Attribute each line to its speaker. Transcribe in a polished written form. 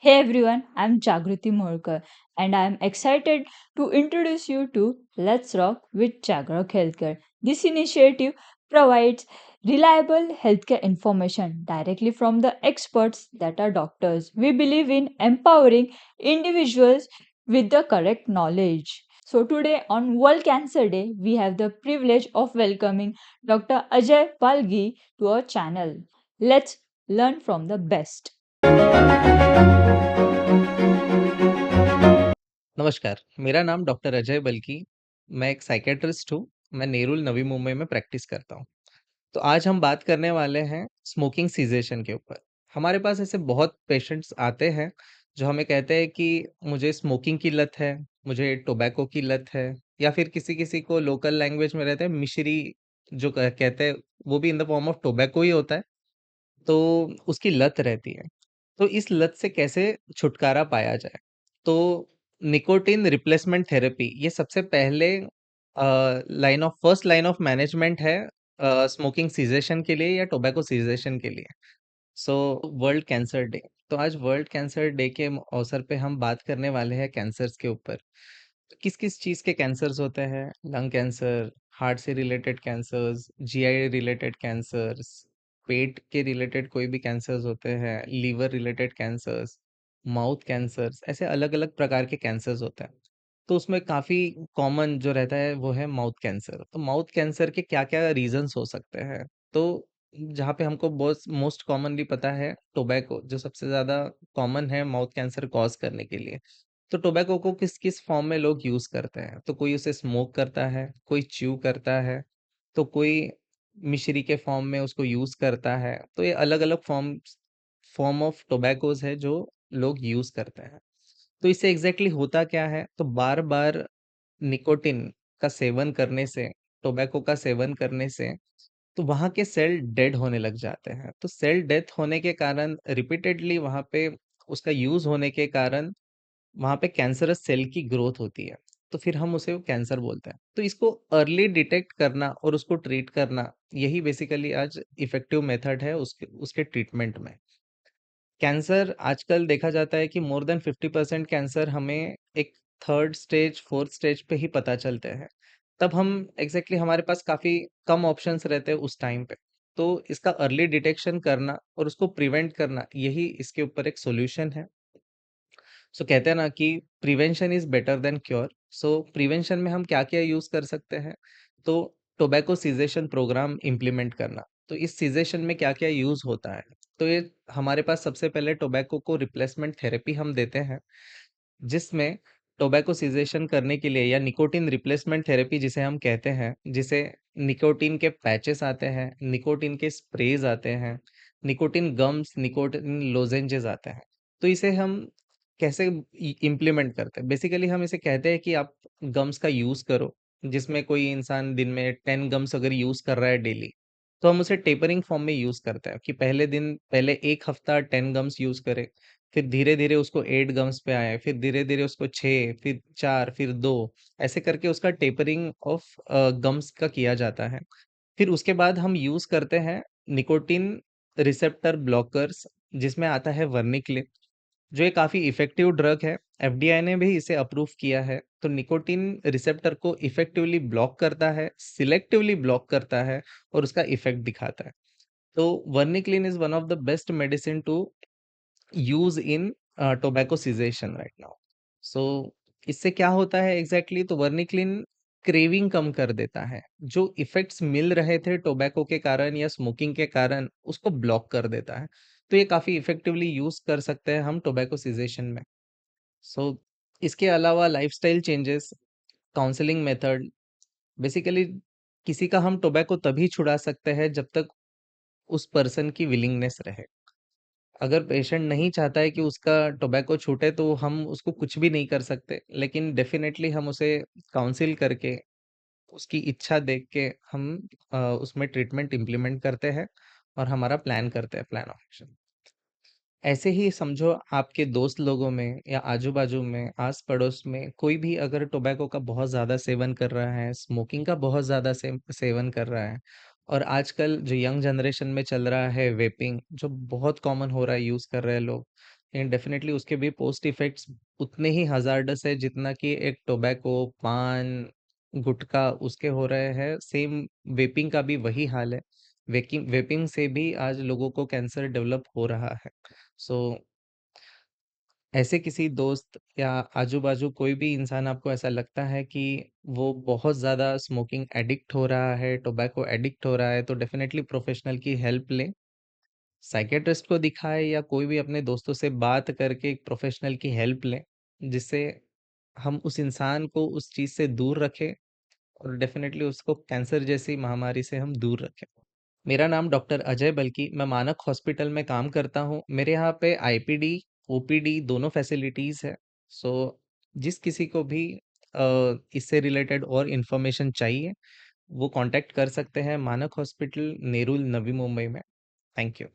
Speaker 1: Hey everyone, I'm Jagruti Molkar and I'm excited to introduce you to Let's Rock with Jagrok Healthcare. This initiative provides reliable healthcare information directly from the experts that are doctors. We believe in empowering individuals with the correct knowledge. So today on World Cancer Day, we have the privilege of welcoming Dr. Ajay Palgi to our channel. Let's learn from the best.
Speaker 2: नमस्कार, मेरा नाम doctor Ajay बल्की। मैं एक psychiatrist हूँ। मैं नेरुल नवी मुंबई में practice करता हूँ। तो आज हम बात करने वाले हैं स्मोकिंग सीज़ेशन के ऊपर। हमारे पास ऐसे बहुत पेशेंट्स आते हैं, जो हमें कहते हैं कि मुझे स्मोकिंग की लत है, मुझे टोबैको की लत है या फिर किसी-किसी को लोकल लैंग्वेज में रहते हैं मिश्री जो कहते हैं, वो भी in the form of tobacco ही होता है, तो उसकी लत रहती है। तो इस लत से कैसे छुटकारा पाया जाए? तो निकोटिन रिप्लेसमेंट थेरेपी ये सबसे पहले line of first line of management है स्मोकिंग सीज़ेशन के लिए या टोबैको सीज़ेशन के लिए। सो वर्ल्ड कैंसर डे, तो आज वर्ल्ड कैंसर डे के अवसर पे हम बात करने वाले हैं कैंसर्स के ऊपर। किस-किस चीज़ के कैंसर्स होते हैं? लंग कैंसर, हार्ट से related cancers, GI related cancers, पेट के रिलेटेड कोई भी कैंसर्स होते हैं, liver related cancers, mouth cancers, ऐसे अलग-अलग प्रकार के कैंसर्स होते हैं। तो उसमें काफ़ी कॉमन जो रहता है वो है माउथ कैंसर। तो माउथ कैंसर के क्या-क्या रीज़न्स हो सकते हैं? तो जहाँ पे हमको बहुत मोस्ट कॉमनली पता है टोबैको जो सबसे ज़्यादा कॉमन है माउथ कैंसर कॉज़ करने के लिए। तो टोबैको को किस-किस फ़ॉर्म में लोग यूज़ करते हैं? तो कोई उसे स्मोक करता है, कोई च्यू करता है, तो कोई मिश्री के फ़ॉर्म में उसको यूज़ करता है। तो ये अलग-अलग फ़ॉर्म ऑफ टोबैकोज़ है जो लोग यूज़ करते हैं। तो इससे एग्ज़ैक्टली होता क्या है? तो बार-बार निकोटिन का सेवन करने से, टोबैको का सेवन करने से, तो वहाँ के सेल डेड होने लग जाते हैं। तो सेल डेथ होने के कारण रिपीटेडली वहाँ पे उसका यूज़ होने के कारण वहाँ पे कैंसरस सेल की ग्रोथ होती है। तो फिर हम उसे कैंसर बोलते हैं। तो इसको अर्ली डिटेक्ट करना और उसको ट्रीट करना, यही बेसिकली आज इफ़ेक्टिव मेथड है उसके उसके ट्रीटमेंट में। कैंसर आजकल देखा जाता है कि मोर देन 50% कैंसर हमें एक 3rd स्टेज, 4th स्टेज पे ही पता चलते हैं। तब हम एग्ज़ैक्टली हमारे पास काफ़ी कम ऑप्शंस रहते हैं उस टाइम पे। तो इसका अर्ली डिटेक्शन करना और उसको प्रिवेंट करना, यही इसके ऊपर एक सॉल्यूशन है। सो कहते हैं ना कि prevention is better than cure. So prevention में हम क्या-क्या यूज़ कर सकते हैं? तो टोबैको सीज़ेशन प्रोग्राम इम्प्लीमेंट करना। तो इस सीज़ेशन में क्या-क्या यूज़ होता है? तो ये हमारे पास सबसे पहले टोबैको को रिप्लेसमेंट थेरेपी हम देते हैं, जिसमें टोबैको सीज़ेशन करने के लिए या निकोटिन रिप्लेसमेंट थेरेपी जिसे हम कहते हैं, जिसे निकोटिन के पैचेस आते हैं, निकोटिन के स्प्रेज़ आते हैं, निकोटिन गम्स, निकोटिन लोजेंजेस आते हैं। तो इसे हम कैसे इम्प्लीमेंट करते हैं? बेसिकली हम इसे कहते हैं कि आप गम्स का यूज़ करो, जिसमें कोई इंसान दिन में 10 गम्स अगर यूज़ कर रहा है डेली, तो हम उसे टेपरिंग फॉर्म में यूज़ करते हैं कि पहले 1 हफ्ता 10 गम्स यूज़ करे, फिर धीरे-धीरे उसको 8 गम्स पे आए, फिर धीरे-धीरे उसको 6, फिर 4, फिर 2, ऐसे करके उसका टेपरिंग ऑफ गम्स का किया जाता है। फिर उसके बाद हम यूज़ करते हैं निकोटिन रिसेप्टर ब्लॉकर्स, जिसमें आता है वर्निक्लिन, जो ये काफ़ी इफ़ेक्टिव ड्रग है। एफडीआई ने भी इसे अप्रूव किया है। तो निकोटिन रिसेप्टर को इफ़ेक्टिवली ब्लॉक करता है, सिलेक्टिवली ब्लॉक करता है और उसका इफ़ेक्ट दिखाता है। तो varenicline is one of the best medicine to use in tobacco cessation right now. So इससे क्या होता है एग्ज़ैक्टली? तो वर्निक्लिन क्रेविंग कम कर देता है। जो इफ़ेक्ट्स मिल रहे थे टोबैको के कारण या स्मोकिंग के कारण, उसको ब्लॉक कर देता है। तो ये काफ़ी इफ़ेक्टिवली यूज़ कर सकते हैं हम टोबैको सीज़ेशन में। सो इसके अलावा lifestyle changes, counselling method, basically किसी का हम टोबैको तभी छुड़ा सकते हैं जब तक उस पर्सन की विलिंगनेस रहे। अगर पेशेंट नहीं चाहता है कि उसका टोबैको छूटे तो हम उसको कुछ भी नहीं कर सकते। लेकिन डेफ़िनेटली हम उसे काउंसिल करके, उसकी इच्छा देख के हम उसमें ट्रीटमेंट इम्प्लीमेंट करते हैं और हमारा प्लान करते हैं, प्लान ऑफ एक्शन। ऐसे ही समझो आपके दोस्त लोगों में या आजू-बाजू में, आस-पड़ोस में कोई भी अगर टोबैको का बहुत ज़्यादा सेवन कर रहा है, स्मोकिंग का बहुत ज़्यादा सेवन कर रहा है और आजकल जो यंग जनरेशन में चल रहा है वेपिंग, जो बहुत कॉमन हो रहा है, यूज़ कर रहे हैं लोग। एंड डेफिनेटली उसके भी पोस्ट इफेक्ट्स उतने ही हज़ार्डस है जितना कि एक टोबैको, पान, गुटखा उसके हो रहे हैं, सेम वेपिंग का भी वही हाल है। वेकिंग वेपिंग से भी आज लोगों को कैंसर डेवलप हो रहा है। सो ऐसे किसी दोस्त या आजू-बाजू कोई भी इंसान आपको ऐसा लगता है कि वो बहुत ज़्यादा स्मोकिंग एडिक्ट हो रहा है, टोबैको एडिक्ट हो रहा है, तो डेफिनेटली प्रोफेशनल की हेल्प लें। साइकियाट्रिस्ट को दिखाएँ या कोई भी अपने दोस्तों से बात करके एक प्रोफेशनल की हेल्प लें, जिससे हम उस इंसान को उस चीज़ से दूर रखें और डेफ़िनेटली उसको कैंसर जैसी महामारी से हम दूर रखें। मेरा नाम डॉक्टर अजय बल्की, मैं मानक हॉस्पिटल में काम करता हूँ। मेरे यहाँ पे आईपीडी, ओपीडी दोनों फैसिलिटीज़ है। सो जिस किसी को भी इससे रिलेटेड और इन्फॉर्मेशन चाहिए, वो कॉन्टैक्ट कर सकते हैं मानक हॉस्पिटल, नेरुल, नवी मुंबई में। Thank you.